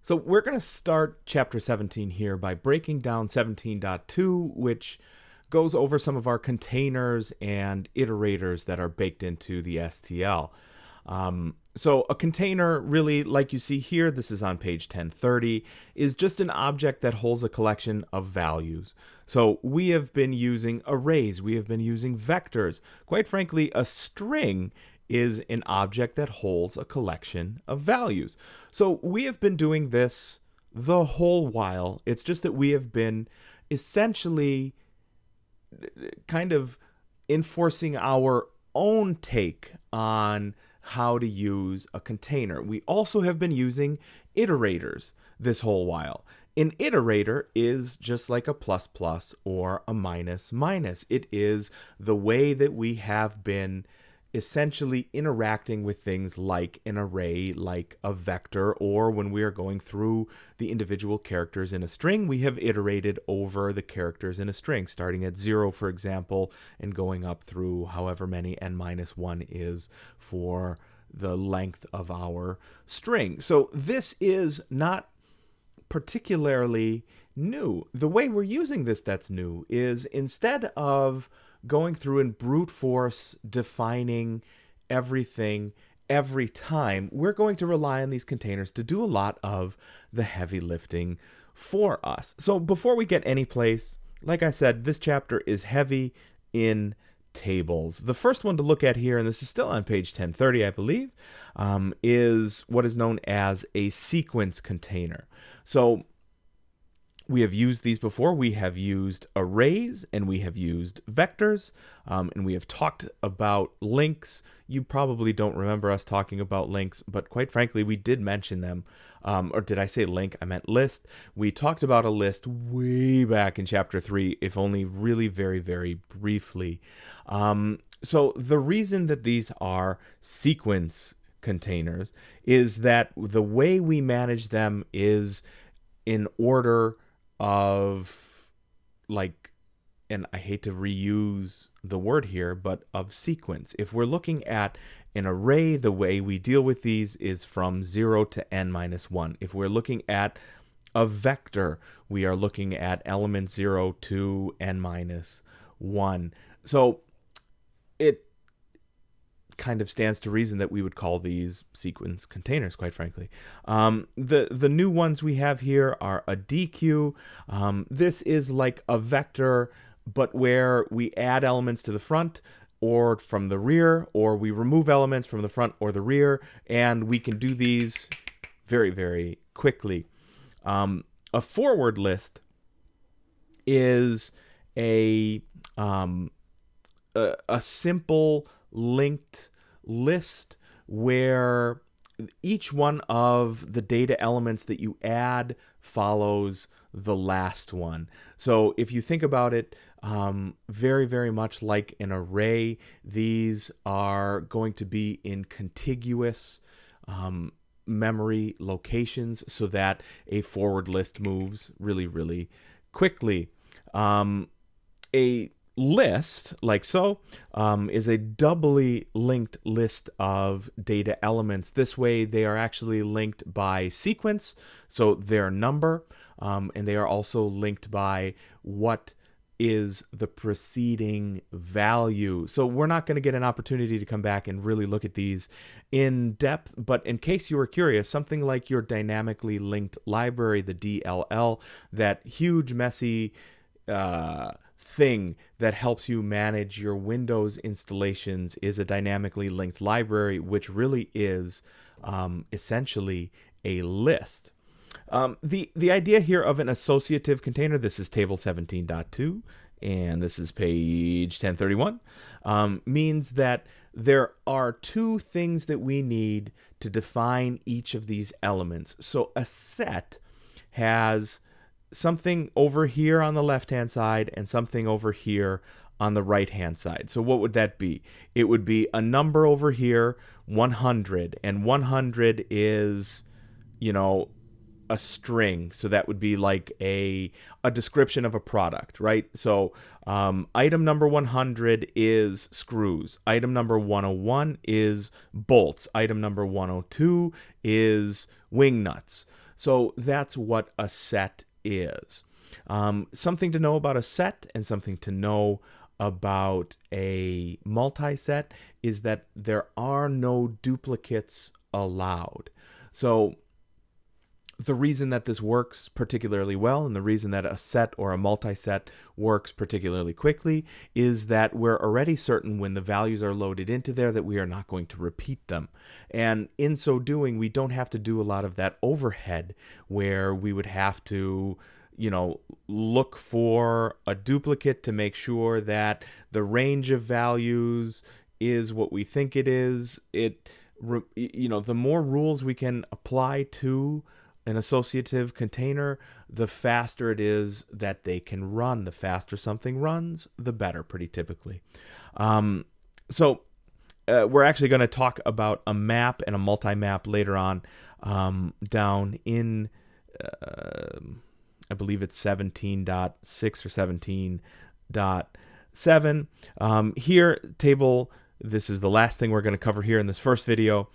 So we're going to start Chapter 17 here by breaking down 17.2, which goes over some of our containers and iterators that are baked into the STL. So a container, really, like you see here, this is on page 1030, is just an object that holds a collection of values. So we have been using arrays, we have been using vectors. Quite frankly, a string is an object that holds a collection of values. So we have been doing this the whole while. It's just that we have been essentially kind of enforcing our own take on how to use a container. We also have been using iterators this whole while. An iterator is just like a plus plus or a minus minus. It is the way that we have been essentially interacting with things like an array, like a vector, or when we are going through the individual characters in a string, we have iterated over the characters in a string, starting at 0, for example, and going up through however many n minus 1 is for the length of our string. So this is not particularly new. The way we're using this that's new is instead of going through and brute force defining everything every time, we're going to rely on these containers to do a lot of the heavy lifting for us. So before we get any place, like I said, this chapter is heavy in tables. The first one to look at here, and this is still on page 1030, I believe, is what is known as a sequence container. So we have used these before. We have used arrays and we have used vectors, and we have talked about links. You probably don't remember us talking about links, but quite frankly, we did mention them. Or did I say link? I meant list. We talked about a list way back in chapter 3, if only really very, very briefly. So the reason that these are sequence containers is that the way we manage them is in order of, like, and I hate to reuse the word here, but of sequence. If we're looking at an array, the way we deal with these is from 0 to n minus 1. If we're looking at a vector, we are looking at elements 0 to n minus 1. So it kind of stands to reason that we would call these sequence containers, quite frankly. The new ones we have here are a DQ. This is like a vector, but where we add elements to the front or from the rear, or we remove elements from the front or the rear, and we can do these very, very quickly. A forward list is a simple linked list where each one of the data elements that you add follows the last one. So if you think about it, very, very much like an array, these are going to be in contiguous memory locations so that a forward list moves really, really quickly. A list, like so, is a doubly linked list of data elements. This way they are actually linked by sequence, so their number, and they are also linked by what is the preceding value. So we're not going to get an opportunity to come back and really look at these in depth, but in case you were curious, something like your dynamically linked library, the DLL, that huge messy thing that helps you manage your Windows installations, is a dynamically linked library, which really is essentially a list. The idea here of an associative container, this is table 17.2, and this is page 1031, means that there are two things that we need to define each of these elements. So a set has something over here on the left-hand side and something over here on the right-hand side. So what would that be? It would be a number over here, 100, and 100 is, a string. So that would be like a description of a product, right? So item number 100 is screws. Item number 101 is bolts. Item number 102 is wing nuts. So that's what a set is. Something to know about a set and something to know about a multi-set is that there are no duplicates allowed. So the reason that this works particularly well and the reason that a set or a multi-set works particularly quickly is that we're already certain when the values are loaded into there that we are not going to repeat them. And in so doing, we don't have to do a lot of that overhead where we would have to look for a duplicate to make sure that the range of values is what we think it is. The more rules we can apply to an associative container, the faster it is that they can run. The faster something runs, the better, pretty typically. So we're actually going to talk about a map and a multi-map later on down in, I believe it's 17.6 or 17.7. Here, table, this is the last thing we're going to cover here in this first video,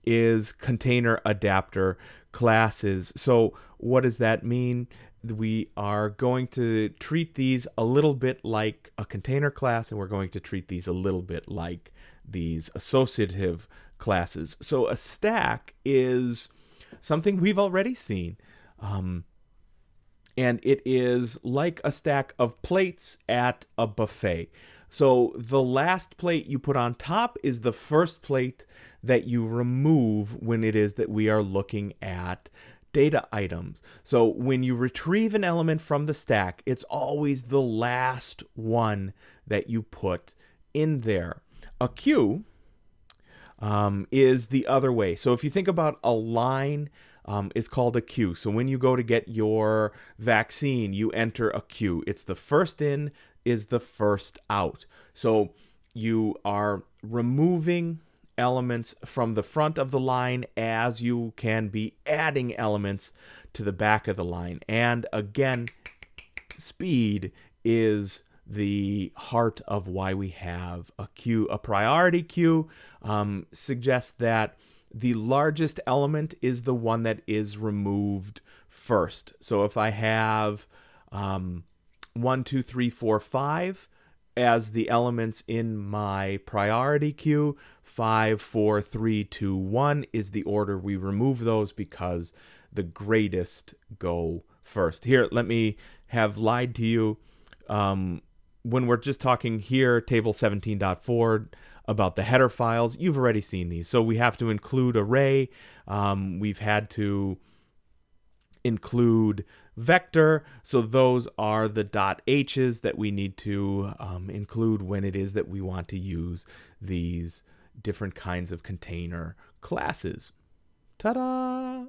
is container adapter classes. So what does that mean? We are going to treat these a little bit like a container class, and we're going to treat these a little bit like these associative classes. So a stack is something we've already seen. And it is like a stack of plates at a buffet. So the last plate you put on top is the first plate that you remove when it is that we are looking at data items. So when you retrieve an element from the stack, it's always the last one that you put in there. A queue is the other way. So if you think about a line, is called a queue. So when you go to get your vaccine, you enter a queue. It's the first in is the first out. So you are removing elements from the front of the line as you can be adding elements to the back of the line. And again, speed is the heart of why we have a queue. A priority queue suggests that the largest element is the one that is removed first. So if I have 1, 2, 3, 4, 5 as the elements in my priority queue, 5, 4, 3, 2, 1 is the order we remove those because the greatest go first. Here, let me have lied to you. When we're just talking here, table 17.4, about the header files, you've already seen these. So we have to include array. We've had to include vector. So those are the .h's that we need to include when it is that we want to use these different kinds of container classes. Ta-da!